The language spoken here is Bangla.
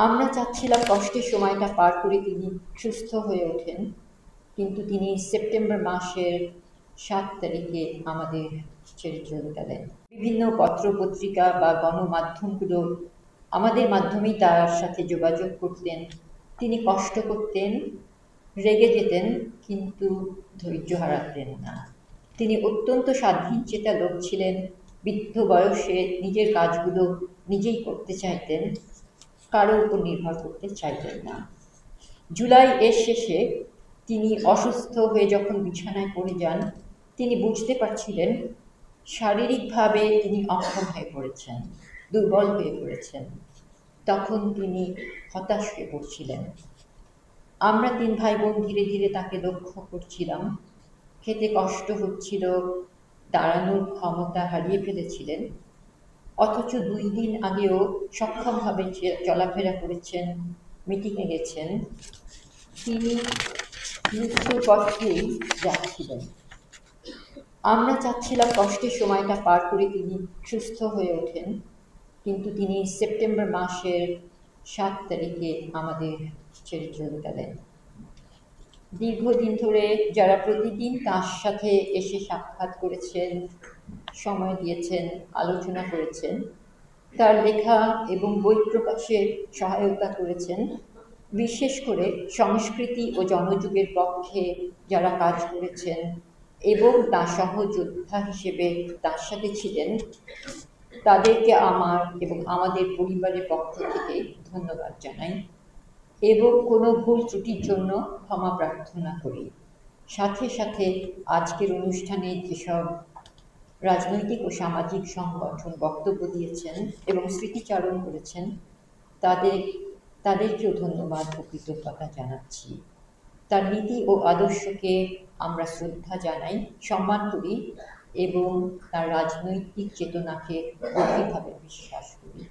আমরা চাচ্ছিলাম কষ্টের সময়টা পার করে তিনি সুস্থ হয়ে ওঠেন, কিন্তু তিনি সেপ্টেম্বর মাসের 7 তারিখে আমাদের ছেড়ে চলে গেলেন। বিভিন্ন পত্রপত্রিকা বা গণমাধ্যমগুলো আমাদের মাধ্যমেই তার সাথে যোগাযোগ করতেন। তিনি কষ্ট করতেন, রেগে যেতেন, কিন্তু ধৈর্য হারাতেন না। তিনি অত্যন্ত স্বাধীনচেতা লোক ছিলেন। বৃদ্ধ বয়সে নিজের কাজগুলো নিজেই করতে চাইতেন, কারোর উপর নির্ভর করতে চাইতেন না। জুলাই এর শেষে তিনি অসুস্থ হয়ে যখন বিছানায় পড়ে যান, তিনি বুঝতে পারছিলেন শারীরিকভাবে তিনি অক্ষম হয়ে পড়েছেন, দুর্বল হয়ে পড়েছেন। তখন তিনি হতাশ হয়ে পড়ছিলেন। আমরা 3 ভাই বোন ধীরে ধীরে তাকে লক্ষ্য করছিলাম। খেতে কষ্ট হচ্ছিল, দাঁড়ানোর ক্ষমতা হারিয়ে ফেলেছিলেন, অথচ 2 দিন আগেও সক্ষমভাবে চলাফেরা করেছেন, মিটিংয়ে গেছেন। তিনি মৃত্যুর পথেই যাচ্ছিলেন। আমরা চাচ্ছিলাম কষ্টের সময়টা পার করে তিনি সুস্থ হয়ে ওঠেন, কিন্তু তিনি সেপ্টেম্বর মাসের 7 তারিখে আমাদের ছেড়ে চলে গেলেন। দীর্ঘদিন ধরে যারা প্রতিদিন তার সাথে এসে সাক্ষাৎ করেছেন, সময় দিয়েছেন, আলোচনা করেছেন, তার লেখা এবং বই প্রকাশে সহায়তা করেছেন, বিশেষ করে সংস্কৃতি ও জনযুগের পক্ষে যারা কাজ করেছেন এবং তার সহযোদ্ধা হিসেবে তার সাথে ছিলেন, তাদেরকে আমার এবং আমাদের পরিবারের পক্ষ থেকে ধন্যবাদ জানাই এবং কোনো ভুল ত্রুটির জন্য ক্ষমা প্রার্থনা করি। সাথে সাথে আজকের অনুষ্ঠানে যেসব রাজনৈতিক ও সামাজিক সংগঠন বক্তব্য দিয়েছেন এবং স্মৃতিচারণ করেছেন, তাদেরকেও ধন্যবাদ ও কৃতজ্ঞতা জানাচ্ছি। তার নীতি ও আদর্শকে আমরা শ্রদ্ধা জানাই, সম্মান করি এবং তার রাজনৈতিক চেতনাকে গভীরভাবে বিশ্বাস করি।